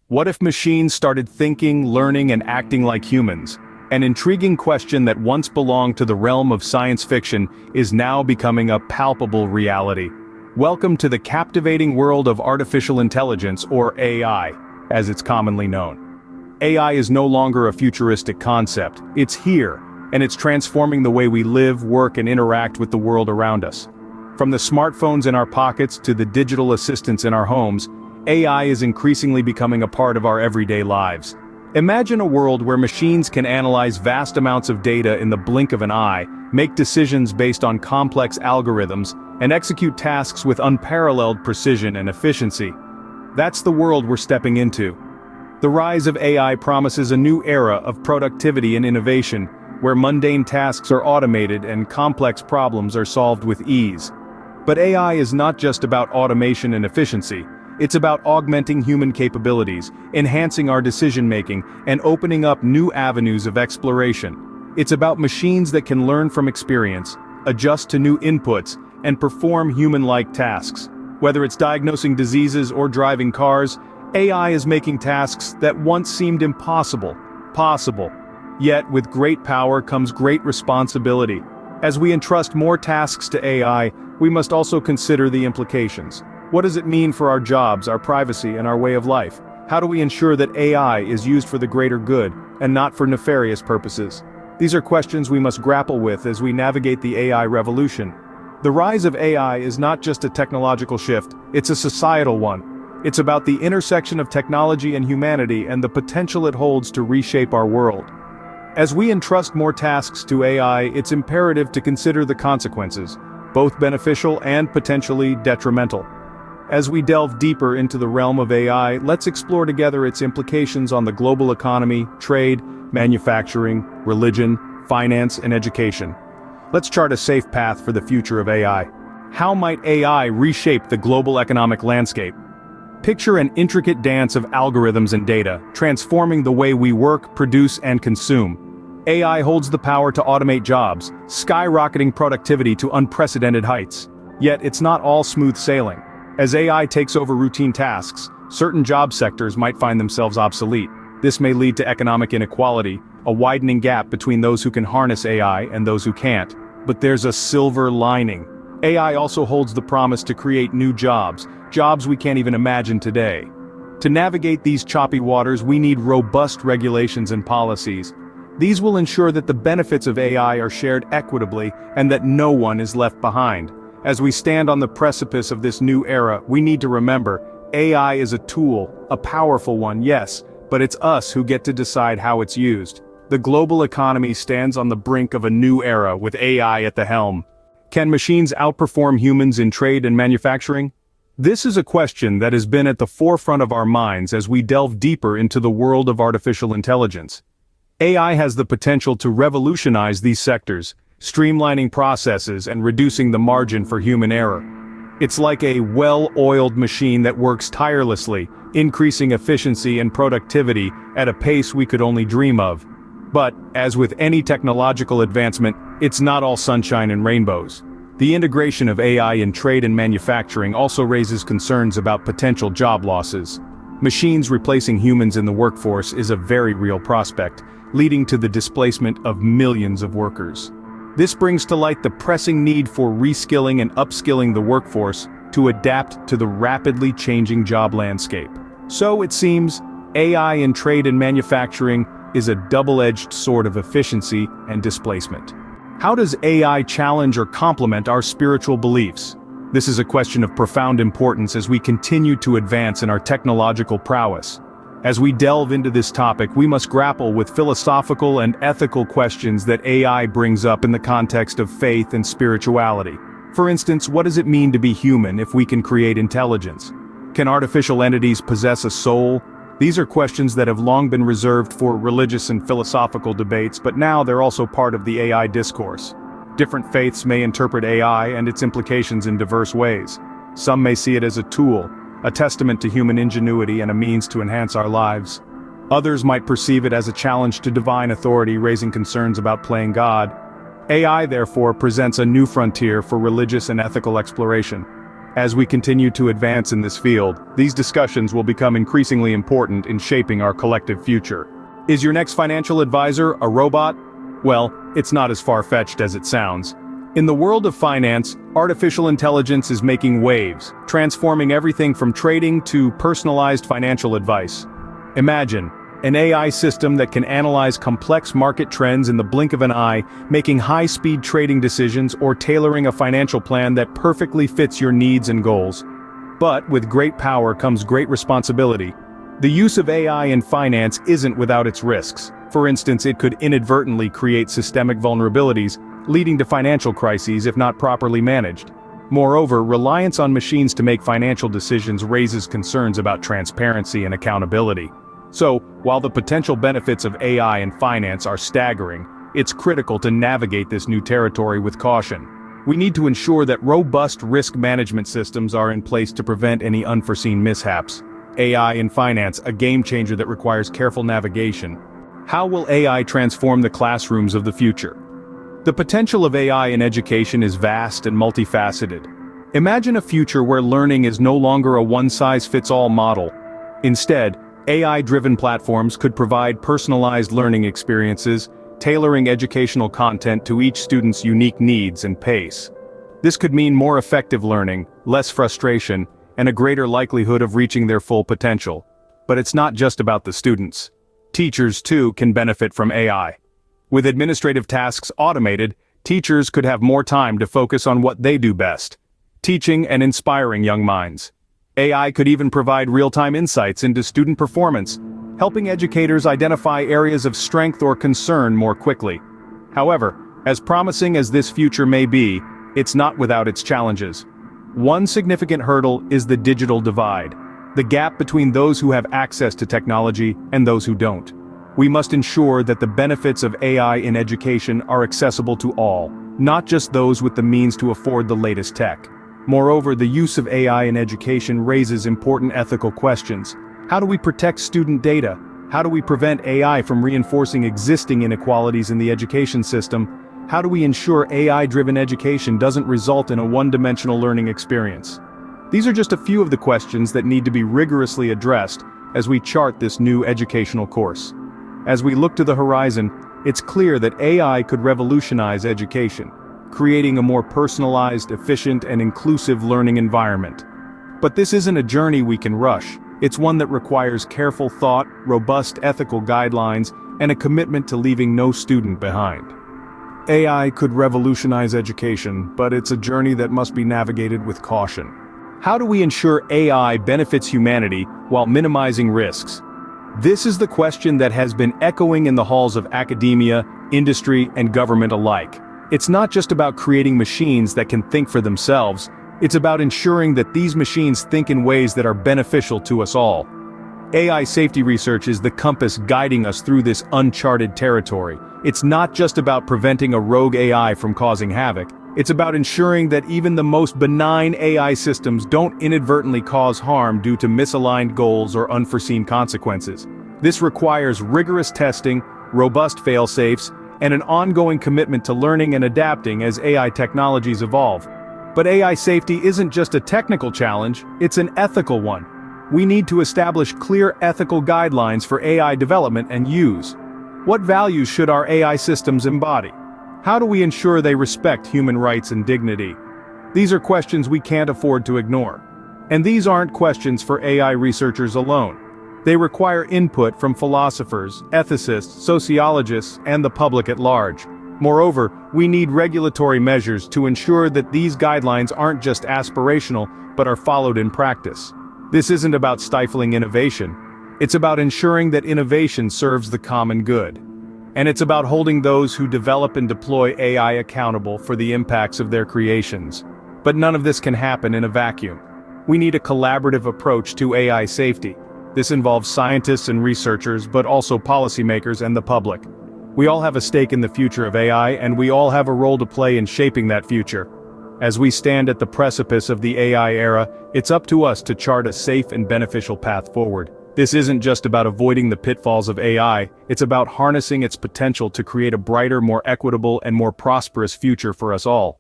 What if machines started thinking, learning, and acting like humans? An intriguing question that once belonged to the realm of science fiction is now becoming a palpable reality. Welcome to the captivating world of artificial intelligence, or AI, as it's commonly known. AI is no longer a futuristic concept, it's here, and it's transforming the way we live, work, and interact with the world around us. From the smartphones in our pockets to the digital assistants in our homes, AI is increasingly becoming a part of our everyday lives. Imagine a world where machines can analyze vast amounts of data in the blink of an eye, make decisions based on complex algorithms, and execute tasks with unparalleled precision and efficiency. That's the world we're stepping into. The rise of AI promises a new era of productivity and innovation, where mundane tasks are automated and complex problems are solved with ease. But AI is not just about automation and efficiency. It's about augmenting human capabilities, enhancing our decision-making, and opening up new avenues of exploration. It's about machines that can learn from experience, adjust to new inputs, and perform human-like tasks. Whether it's diagnosing diseases or driving cars, AI is making tasks that once seemed impossible, possible. Yet, with great power comes great responsibility. As we entrust more tasks to AI, we must also consider the implications. What does it mean for our jobs, our privacy, and our way of life? How do we ensure that AI is used for the greater good, and not for nefarious purposes? These are questions we must grapple with as we navigate the AI revolution. The rise of AI is not just a technological shift, it's a societal one. It's about the intersection of technology and humanity and the potential it holds to reshape our world. As we entrust more tasks to AI, it's imperative to consider the consequences, both beneficial and potentially detrimental. As we delve deeper into the realm of AI, let's explore together its implications on the global economy, trade, manufacturing, religion, finance, and education. Let's chart a safe path for the future of AI. How might AI reshape the global economic landscape? Picture an intricate dance of algorithms and data, transforming the way we work, produce, and consume. AI holds the power to automate jobs, skyrocketing productivity to unprecedented heights. Yet it's not all smooth sailing. As AI takes over routine tasks, certain job sectors might find themselves obsolete. This may lead to economic inequality, a widening gap between those who can harness AI and those who can't. But there's a silver lining. AI also holds the promise to create new jobs, jobs we can't even imagine today. To navigate these choppy waters, we need robust regulations and policies. These will ensure that the benefits of AI are shared equitably and that no one is left behind. As we stand on the precipice of this new era, we need to remember, AI is a tool, a powerful one, yes, but it's us who get to decide how it's used. The global economy stands on the brink of a new era with AI at the helm. Can machines outperform humans in trade and manufacturing? This is a question that has been at the forefront of our minds as we delve deeper into the world of artificial intelligence. AI has the potential to revolutionize these sectors, streamlining processes and reducing the margin for human error. It's like a well-oiled machine that works tirelessly, increasing efficiency and productivity at a pace we could only dream of. But, as with any technological advancement, it's not all sunshine and rainbows. The integration of AI in trade and manufacturing also raises concerns about potential job losses. Machines replacing humans in the workforce is a very real prospect, leading to the displacement of millions of workers. This brings to light the pressing need for reskilling and upskilling the workforce to adapt to the rapidly changing job landscape. So it seems, AI in trade and manufacturing is a double-edged sword of efficiency and displacement. How does AI challenge or complement our spiritual beliefs? This is a question of profound importance as we continue to advance in our technological prowess. As we delve into this topic, we must grapple with philosophical and ethical questions that AI brings up in the context of faith and spirituality. For instance, what does it mean to be human if we can create intelligence? Can artificial entities possess a soul? These are questions that have long been reserved for religious and philosophical debates, but now they're also part of the AI discourse. Different faiths may interpret AI and its implications in diverse ways. Some may see it as a tool, a testament to human ingenuity and a means to enhance our lives. Others might perceive it as a challenge to divine authority, raising concerns about playing God. AI, therefore, presents a new frontier for religious and ethical exploration. As we continue to advance in this field, these discussions will become increasingly important in shaping our collective future. Is your next financial advisor a robot? Well, it's not as far-fetched as it sounds. In the world of finance, artificial intelligence is making waves, transforming everything from trading to personalized financial advice. Imagine an AI system that can analyze complex market trends in the blink of an eye, making high-speed trading decisions or tailoring a financial plan that perfectly fits your needs and goals. But with great power comes great responsibility. The use of AI in finance isn't without its risks. For instance, it could inadvertently create systemic vulnerabilities, leading to financial crises if not properly managed. Moreover, reliance on machines to make financial decisions raises concerns about transparency and accountability. So, while the potential benefits of AI in finance are staggering, it's critical to navigate this new territory with caution. We need to ensure that robust risk management systems are in place to prevent any unforeseen mishaps. AI in finance, a game changer that requires careful navigation. How will AI transform the classrooms of the future? The potential of AI in education is vast and multifaceted. Imagine a future where learning is no longer a one-size-fits-all model. Instead, AI-driven platforms could provide personalized learning experiences, tailoring educational content to each student's unique needs and pace. This could mean more effective learning, less frustration, and a greater likelihood of reaching their full potential. But it's not just about the students. Teachers, too, can benefit from AI. With administrative tasks automated, teachers could have more time to focus on what they do best: teaching and inspiring young minds. AI could even provide real-time insights into student performance, helping educators identify areas of strength or concern more quickly. However, as promising as this future may be, it's not without its challenges. One significant hurdle is the digital divide, the gap between those who have access to technology and those who don't. We must ensure that the benefits of AI in education are accessible to all, not just those with the means to afford the latest tech. Moreover, the use of AI in education raises important ethical questions. How do we protect student data? How do we prevent AI from reinforcing existing inequalities in the education system? How do we ensure AI-driven education doesn't result in a one-dimensional learning experience? These are just a few of the questions that need to be rigorously addressed as we chart this new educational course. As we look to the horizon, it's clear that AI could revolutionize education, creating a more personalized, efficient, and inclusive learning environment. But this isn't a journey we can rush. It's one that requires careful thought, robust ethical guidelines, and a commitment to leaving no student behind. AI could revolutionize education, but it's a journey that must be navigated with caution. How do we ensure AI benefits humanity while minimizing risks? This is the question that has been echoing in the halls of academia, industry, and government alike. It's not just about creating machines that can think for themselves, it's about ensuring that these machines think in ways that are beneficial to us all. AI safety research is the compass guiding us through this uncharted territory. It's not just about preventing a rogue AI from causing havoc, it's about ensuring that even the most benign AI systems don't inadvertently cause harm due to misaligned goals or unforeseen consequences. This requires rigorous testing, robust fail-safes, and an ongoing commitment to learning and adapting as AI technologies evolve. But AI safety isn't just a technical challenge, it's an ethical one. We need to establish clear ethical guidelines for AI development and use. What values should our AI systems embody? How do we ensure they respect human rights and dignity? These are questions we can't afford to ignore. And these aren't questions for AI researchers alone. They require input from philosophers, ethicists, sociologists, and the public at large. Moreover, we need regulatory measures to ensure that these guidelines aren't just aspirational, but are followed in practice. This isn't about stifling innovation. It's about ensuring that innovation serves the common good. And it's about holding those who develop and deploy AI accountable for the impacts of their creations. But none of this can happen in a vacuum. We need a collaborative approach to AI safety. This involves scientists and researchers, but also policymakers and the public. We all have a stake in the future of AI, and we all have a role to play in shaping that future. As we stand at the precipice of the AI era, it's up to us to chart a safe and beneficial path forward. This isn't just about avoiding the pitfalls of AI, it's about harnessing its potential to create a brighter, more equitable, and more prosperous future for us all.